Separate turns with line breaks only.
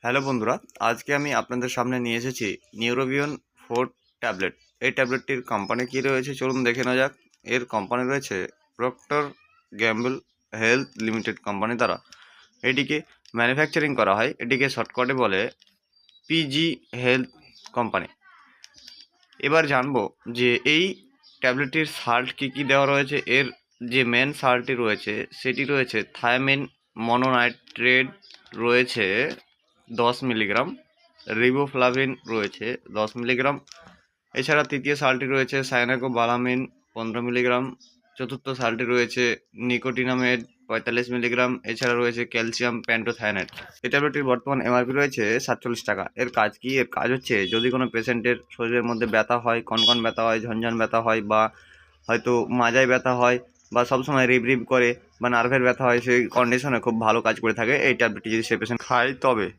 Hello বন্ধুরা, আজকে আমি আপনাদের সামনে নিয়ে এসেছি নিউরোবিয়ন 4 ট্যাবলেট। এই ট্যাবলেটটির কোম্পানি কী রয়েছে চলুন দেখে নেওয়া যাক। এর কোম্পানি রয়েছে proctor gamble health limited company দ্বারা এটিকে ম্যানুফ্যাকচারিং করা হয়। এটিকে শর্টকাটে বলে পিজি হেলথ কোম্পানি। এবার জানবো যে এই ট্যাবলেটটির সাল্ট কী কী দেওয়া রয়েছে। এর যে মেন সাল্টটি রয়েছে সেটি রয়েছে থায়ামিন মনোনাইট্রেট রয়েছে 10 মিলিগ্রাম, রিবোফ্লাভিন রয়েছে 10 মিলিগ্রাম। এছাড়া তৃতীয় সালটি রয়েছে সায়ানাকোবালামিন 15 মিলিগ্রাম। চতুর্থ সালটি রয়েছে নিকোটিনামেড 45 মিলিগ্রাম। এছাড়া রয়েছে ক্যালসিয়াম প্যান্টোথায়ানেট। এই ট্যাবলেটটির বর্তমান এমআরপি রয়েছে 47 টাকা। এর কাজ কি? এর কাজ হচ্ছে যদি কোনো পেশেন্টের শরীরের মধ্যে ব্যথা হয়, কনকন ব্যথা হয়, ঝনঝন ব্যথা হয়, বা হয়তো মাজায় ব্যথা হয়, বা সবসময় রিব রিব করে, বা নার্ভের ব্যথা হয়, সেই কন্ডিশনে খুব ভালো কাজ করে থাকে এই ট্যাবলেটটি যদি সে পেশেন্ট খায় তবে।